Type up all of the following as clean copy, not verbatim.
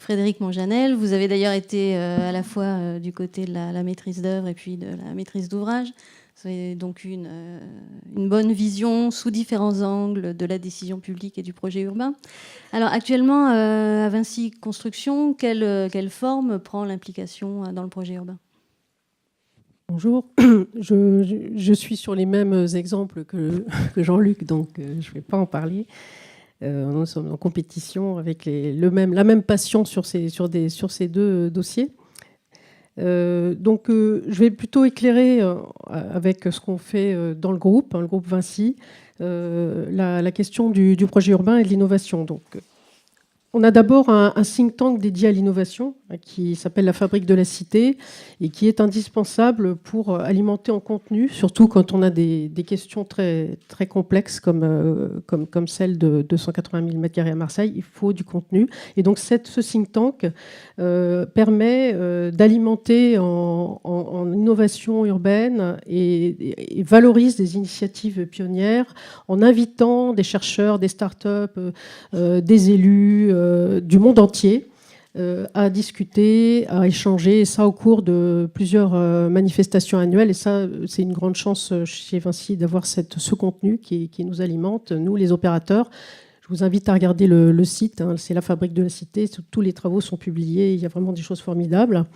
Frédéric Monjanel. Vous avez d'ailleurs été à la fois du côté de la maîtrise d'œuvre et puis de la maîtrise d'ouvrage. Vous avez donc une bonne vision sous différents angles de la décision publique et du projet urbain. Alors actuellement, à Vinci Construction, quelle forme prend l'implication dans le projet urbain ? Bonjour, je suis sur les mêmes exemples que Jean-Luc, donc je ne vais pas en parler. Nous sommes en compétition avec la même passion sur ces deux dossiers. Donc je vais plutôt éclairer avec ce qu'on fait dans le groupe Vinci, la question du projet urbain et de l'innovation. Donc, on a d'abord un think tank dédié à l'innovation qui s'appelle la Fabrique de la Cité et qui est indispensable pour alimenter en contenu, surtout quand on a des questions très, très complexes comme celle de 280 000 m² à Marseille. Il faut du contenu. Et donc ce think tank permet d'alimenter en innovation urbaine et valorise des initiatives pionnières en invitant des chercheurs, des startups, des élus, du monde entier à discuter, à échanger, et ça au cours de plusieurs manifestations annuelles. Et ça, c'est une grande chance chez Vinci d'avoir ce contenu qui nous alimente, nous les opérateurs. Je vous invite à regarder le site, c'est la Fabrique de la Cité, tous les travaux sont publiés, il y a vraiment des choses formidables.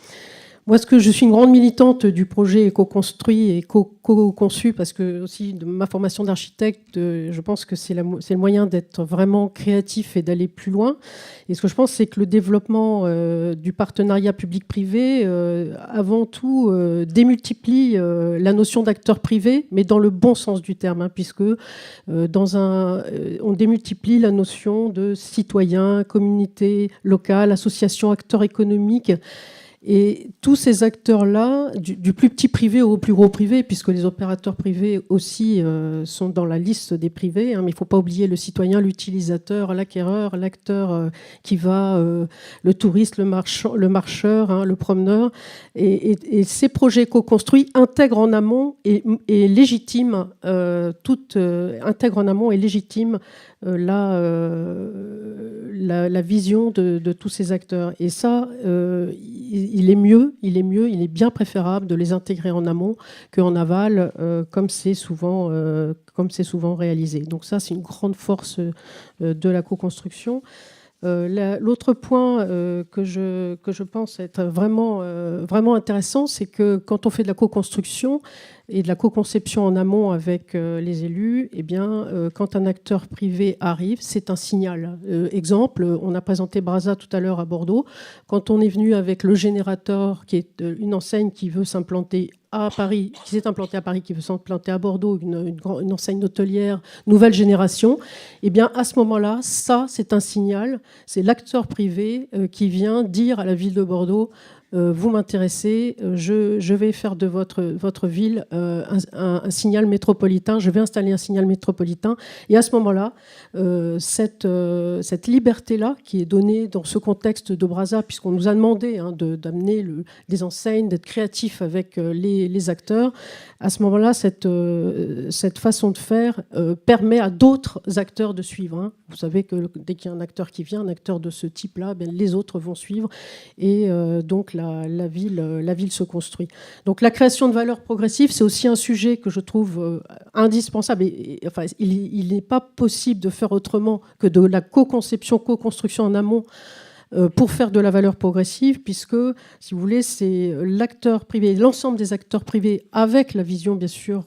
Moi, je suis une grande militante du projet co-construit et co-conçu, parce que aussi de ma formation d'architecte, je pense que c'est le moyen d'être vraiment créatif et d'aller plus loin. Et ce que je pense, c'est que le développement du partenariat public-privé, avant tout, démultiplie la notion d'acteur privé, mais dans le bon sens du terme, puisque on démultiplie la notion de citoyen, communauté locale, association, acteurs économiques. Et tous ces acteurs-là, du plus petit privé au plus gros privé, puisque les opérateurs privés aussi sont dans la liste des privés, mais il ne faut pas oublier le citoyen, l'utilisateur, l'acquéreur, l'acteur qui va, le touriste, le marcheur, le promeneur. Et ces projets co-construits intègrent en amont et légitiment la vision de tous ces acteurs. Et ça, il est bien préférable de les intégrer en amont qu'en aval, comme c'est souvent réalisé. Donc ça, c'est une grande force de la co-construction. L'autre point que je pense être vraiment intéressant, c'est que quand on fait de la co-construction et de la co-conception en amont avec les élus, eh bien, quand un acteur privé arrive, c'est un signal. Exemple, on a présenté Brasa tout à l'heure à Bordeaux. Quand on est venu avec le générateur, qui est une enseigne qui veut s'implanter à Paris, qui s'est implantée à Paris, qui veut s'implanter à Bordeaux, une enseigne hôtelière nouvelle génération, eh bien, à ce moment-là, ça, c'est un signal. C'est l'acteur privé qui vient dire à la ville de Bordeaux: vous m'intéressez, je vais faire de votre ville un signal métropolitain, je vais installer un signal métropolitain. Et à ce moment-là, cette liberté-là qui est donnée dans ce contexte de Brasa, puisqu'on nous a demandé d'amener des enseignes, d'être créatifs avec les acteurs, à ce moment-là, cette façon de faire permet à d'autres acteurs de suivre. Vous savez que dès qu'il y a un acteur qui vient, un acteur de ce type-là, les autres vont suivre. Et donc, la ville se construit. Donc la création de valeur progressive, c'est aussi un sujet que je trouve indispensable. Enfin, il n'est pas possible de faire autrement que de la co-conception, co-construction en amont pour faire de la valeur progressive, puisque, si vous voulez, c'est l'acteur privé, l'ensemble des acteurs privés, avec la vision, bien sûr,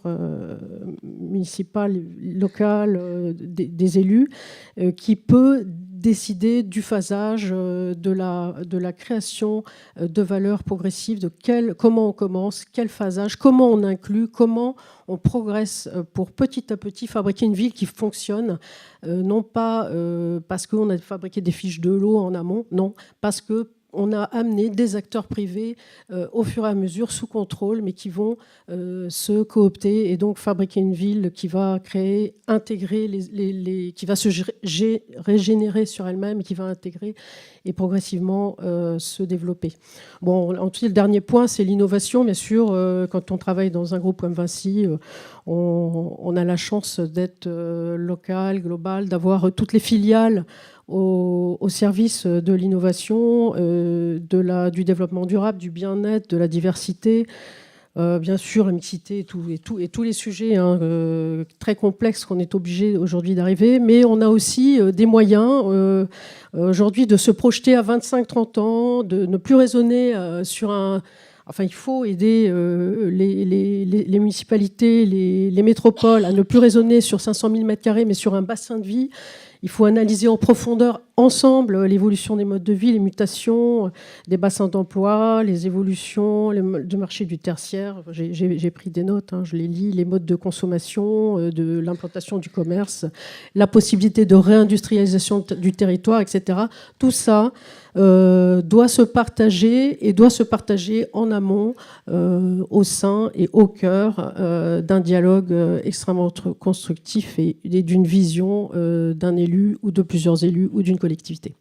municipale, locale, des élus, qui peut décider du phasage, de la création de valeurs progressives, comment on commence, quel phasage, comment on inclut, comment on progresse pour petit à petit fabriquer une ville qui fonctionne, non pas parce qu'on a fabriqué des fiches de l'eau en amont, non, parce qu'on a amené des acteurs privés au fur et à mesure sous contrôle, mais qui vont se coopter et donc fabriquer une ville qui va créer, intégrer, qui va se régénérer sur elle-même et qui va intégrer et progressivement se développer. Bon, ensuite, le dernier point, c'est l'innovation. Bien sûr, quand on travaille dans un groupe comme Vinci, on a la chance d'être local, global, d'avoir toutes les filiales au service de l'innovation, du développement durable, du bien-être, de la diversité, bien sûr la mixité et tous les sujets très complexes qu'on est obligé aujourd'hui d'arriver. Mais on a aussi des moyens aujourd'hui de se projeter à 25-30 ans, de ne plus raisonner sur un... Enfin, il faut aider les municipalités, les métropoles à ne plus raisonner sur 500 000 m², mais sur un bassin de vie. Il faut analyser en profondeur ensemble l'évolution des modes de vie, les mutations des bassins d'emploi, les évolutions du marché du tertiaire. J'ai pris des notes, je les lis, les modes de consommation, de l'implantation du commerce, la possibilité de réindustrialisation du territoire, etc. Tout ça doit se partager et doit se partager en amont au sein et au cœur d'un dialogue extrêmement constructif et d'une vision d'un élu ou de plusieurs élus ou d'une collectivité.